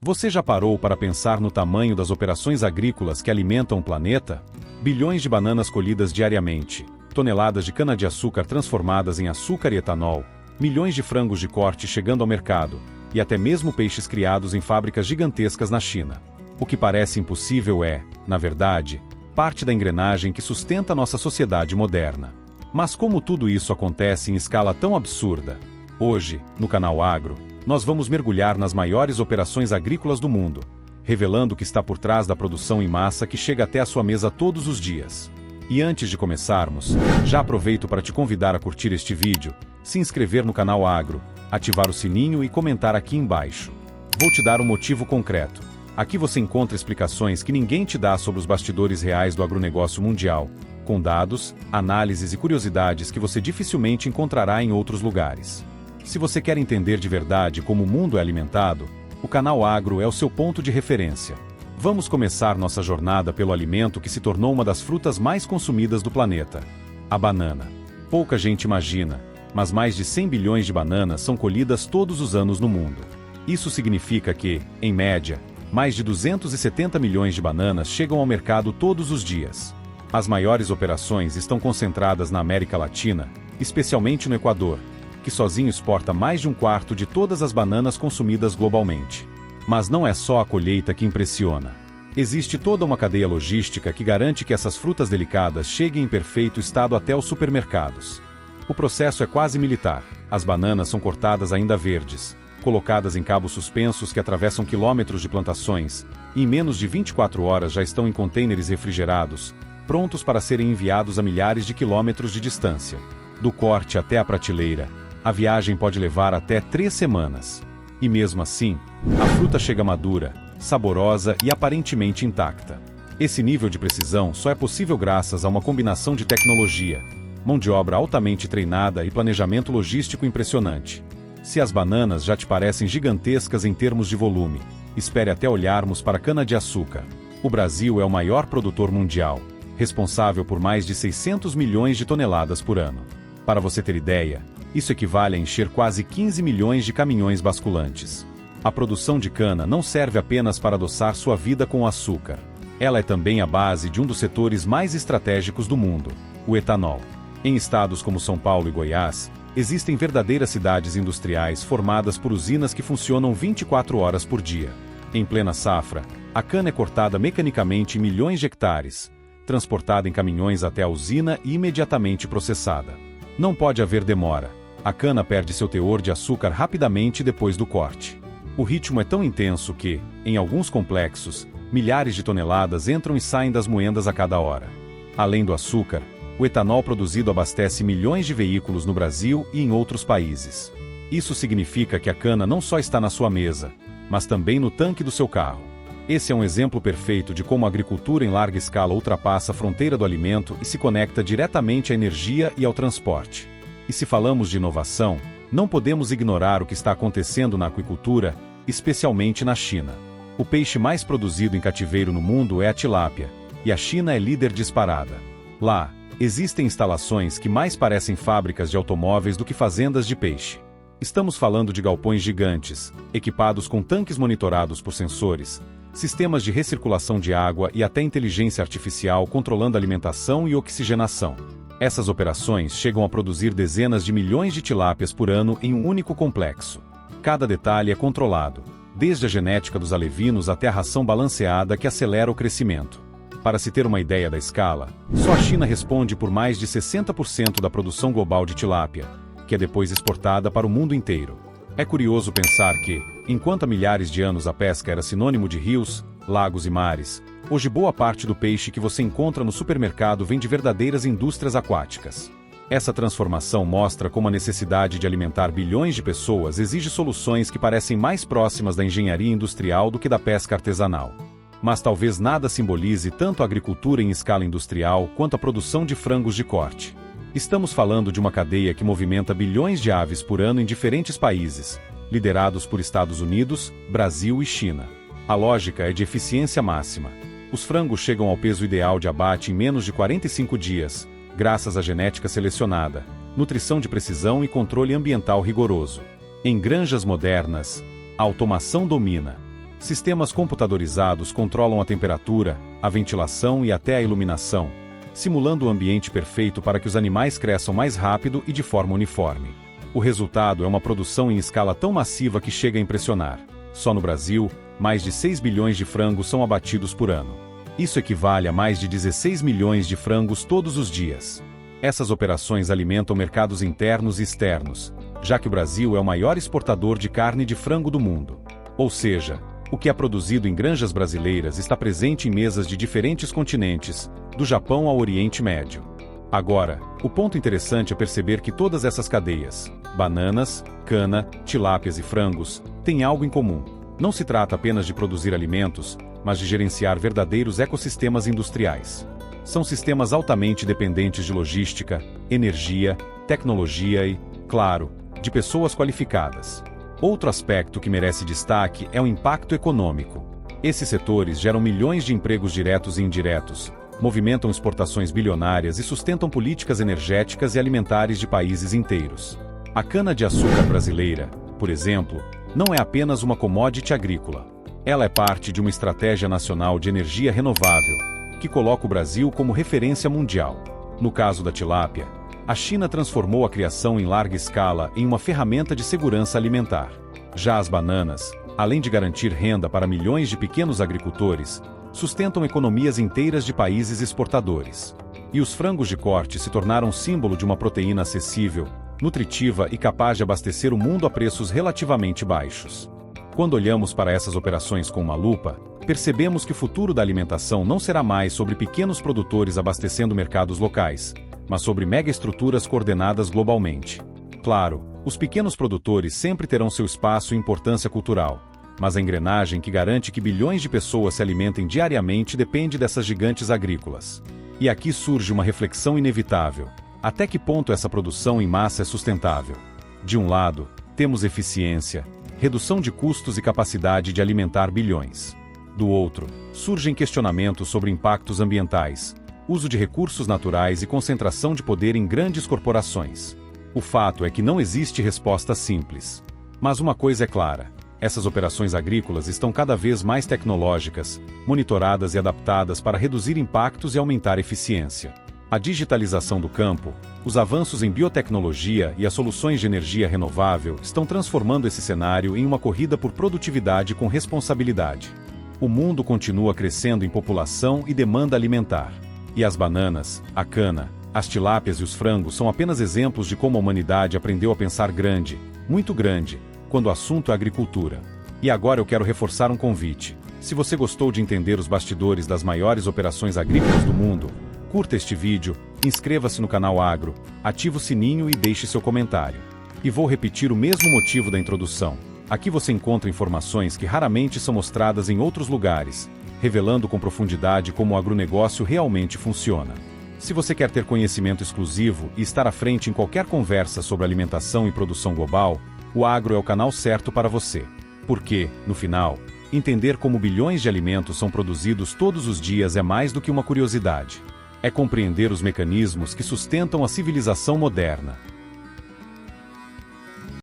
Você já parou para pensar no tamanho das operações agrícolas que alimentam o planeta? Bilhões de bananas colhidas diariamente, toneladas de cana-de-açúcar transformadas em açúcar e etanol, milhões de frangos de corte chegando ao mercado, e até mesmo peixes criados em fábricas gigantescas na China. O que parece impossível é, na verdade, parte da engrenagem que sustenta nossa sociedade moderna. Mas como tudo isso acontece em escala tão absurda? Hoje, no Canal Agro, nós vamos mergulhar nas maiores operações agrícolas do mundo, revelando o que está por trás da produção em massa que chega até a sua mesa todos os dias. E antes de começarmos, já aproveito para te convidar a curtir este vídeo, se inscrever no Canal Agro, ativar o sininho e comentar aqui embaixo. Vou te dar um motivo concreto. Aqui você encontra explicações que ninguém te dá sobre os bastidores reais do agronegócio mundial, com dados, análises e curiosidades que você dificilmente encontrará em outros lugares. Se você quer entender de verdade como o mundo é alimentado, o Canal Agro é o seu ponto de referência. Vamos começar nossa jornada pelo alimento que se tornou uma das frutas mais consumidas do planeta: a banana. Pouca gente imagina, mas mais de 100 bilhões de bananas são colhidas todos os anos no mundo. Isso significa que, em média, mais de 270 milhões de bananas chegam ao mercado todos os dias. As maiores operações estão concentradas na América Latina, especialmente no Equador, que sozinho exporta mais de um quarto de todas as bananas consumidas globalmente. Mas não é só a colheita que impressiona. Existe toda uma cadeia logística que garante que essas frutas delicadas cheguem em perfeito estado até os supermercados. O processo é quase militar. As bananas são cortadas ainda verdes, colocadas em cabos suspensos que atravessam quilômetros de plantações, e em menos de 24 horas já estão em contêineres refrigerados, prontos para serem enviados a milhares de quilômetros de distância. Do corte até a prateleira, a viagem pode levar até 3 semanas. E mesmo assim, a fruta chega madura, saborosa e aparentemente intacta. Esse nível de precisão só é possível graças a uma combinação de tecnologia, mão de obra altamente treinada e planejamento logístico impressionante. Se as bananas já te parecem gigantescas em termos de volume, espere até olharmos para a cana-de-açúcar. O Brasil é o maior produtor mundial, responsável por mais de 600 milhões de toneladas por ano. Para você ter ideia, isso equivale a encher quase 15 milhões de caminhões basculantes. A produção de cana não serve apenas para adoçar sua vida com açúcar. Ela é também a base de um dos setores mais estratégicos do mundo, o etanol. Em estados como São Paulo e Goiás, existem verdadeiras cidades industriais formadas por usinas que funcionam 24 horas por dia. Em plena safra, a cana é cortada mecanicamente em milhões de hectares, transportada em caminhões até a usina e imediatamente processada. Não pode haver demora. A cana perde seu teor de açúcar rapidamente depois do corte. O ritmo é tão intenso que, em alguns complexos, milhares de toneladas entram e saem das moendas a cada hora. Além do açúcar, o etanol produzido abastece milhões de veículos no Brasil e em outros países. Isso significa que a cana não só está na sua mesa, mas também no tanque do seu carro. Esse é um exemplo perfeito de como a agricultura em larga escala ultrapassa a fronteira do alimento e se conecta diretamente à energia e ao transporte. E se falamos de inovação, não podemos ignorar o que está acontecendo na aquicultura, especialmente na China. O peixe mais produzido em cativeiro no mundo é a tilápia, e a China é líder disparada. Lá, existem instalações que mais parecem fábricas de automóveis do que fazendas de peixe. Estamos falando de galpões gigantes, equipados com tanques monitorados por sensores, sistemas de recirculação de água e até inteligência artificial controlando a alimentação e oxigenação. Essas operações chegam a produzir dezenas de milhões de tilápias por ano em um único complexo. Cada detalhe é controlado, desde a genética dos alevinos até a ração balanceada que acelera o crescimento. Para se ter uma ideia da escala, só a China responde por mais de 60% da produção global de tilápia, que é depois exportada para o mundo inteiro. É curioso pensar que, enquanto há milhares de anos a pesca era sinônimo de rios, lagos e mares, hoje boa parte do peixe que você encontra no supermercado vem de verdadeiras indústrias aquáticas. Essa transformação mostra como a necessidade de alimentar bilhões de pessoas exige soluções que parecem mais próximas da engenharia industrial do que da pesca artesanal. Mas talvez nada simbolize tanto a agricultura em escala industrial quanto a produção de frangos de corte. Estamos falando de uma cadeia que movimenta bilhões de aves por ano em diferentes países, liderados por Estados Unidos, Brasil e China. A lógica é de eficiência máxima. Os frangos chegam ao peso ideal de abate em menos de 45 dias, graças à genética selecionada, nutrição de precisão e controle ambiental rigoroso. Em granjas modernas, a automação domina. Sistemas computadorizados controlam a temperatura, a ventilação e até a iluminação, simulando o ambiente perfeito para que os animais cresçam mais rápido e de forma uniforme. O resultado é uma produção em escala tão massiva que chega a impressionar. Só no Brasil, mais de 6 bilhões de frangos são abatidos por ano. Isso equivale a mais de 16 milhões de frangos todos os dias. Essas operações alimentam mercados internos e externos, já que o Brasil é o maior exportador de carne de frango do mundo. Ou seja, o que é produzido em granjas brasileiras está presente em mesas de diferentes continentes, do Japão ao Oriente Médio. Agora, o ponto interessante é perceber que todas essas cadeias, bananas, cana, tilápias e frangos, têm algo em comum. Não se trata apenas de produzir alimentos, mas de gerenciar verdadeiros ecossistemas industriais. São sistemas altamente dependentes de logística, energia, tecnologia e, claro, de pessoas qualificadas. Outro aspecto que merece destaque é o impacto econômico. Esses setores geram milhões de empregos diretos e indiretos, movimentam exportações bilionárias e sustentam políticas energéticas e alimentares de países inteiros. A cana-de-açúcar brasileira, por exemplo, não é apenas uma commodity agrícola. Ela é parte de uma estratégia nacional de energia renovável, que coloca o Brasil como referência mundial. No caso da tilápia, a China transformou a criação em larga escala em uma ferramenta de segurança alimentar. Já as bananas, além de garantir renda para milhões de pequenos agricultores, sustentam economias inteiras de países exportadores. E os frangos de corte se tornaram símbolo de uma proteína acessível, nutritiva e capaz de abastecer o mundo a preços relativamente baixos. Quando olhamos para essas operações com uma lupa, percebemos que o futuro da alimentação não será mais sobre pequenos produtores abastecendo mercados locais, mas sobre megaestruturas coordenadas globalmente. Claro, os pequenos produtores sempre terão seu espaço e importância cultural, mas a engrenagem que garante que bilhões de pessoas se alimentem diariamente depende dessas gigantes agrícolas. E aqui surge uma reflexão inevitável. Até que ponto essa produção em massa é sustentável? De um lado, temos eficiência, redução de custos e capacidade de alimentar bilhões. Do outro, surgem questionamentos sobre impactos ambientais, uso de recursos naturais e concentração de poder em grandes corporações. O fato é que não existe resposta simples. Mas uma coisa é clara: essas operações agrícolas estão cada vez mais tecnológicas, monitoradas e adaptadas para reduzir impactos e aumentar eficiência. A digitalização do campo, os avanços em biotecnologia e as soluções de energia renovável estão transformando esse cenário em uma corrida por produtividade com responsabilidade. O mundo continua crescendo em população e demanda alimentar. E as bananas, a cana, as tilápias e os frangos são apenas exemplos de como a humanidade aprendeu a pensar grande, muito grande, quando o assunto é agricultura. E agora eu quero reforçar um convite. Se você gostou de entender os bastidores das maiores operações agrícolas do mundo, curta este vídeo, inscreva-se no canal Agro, ative o sininho e deixe seu comentário. E vou repetir o mesmo motivo da introdução. Aqui você encontra informações que raramente são mostradas em outros lugares, revelando com profundidade como o agronegócio realmente funciona. Se você quer ter conhecimento exclusivo e estar à frente em qualquer conversa sobre alimentação e produção global, o Agro é o canal certo para você. Porque, no final, entender como bilhões de alimentos são produzidos todos os dias é mais do que uma curiosidade. É compreender os mecanismos que sustentam a civilização moderna.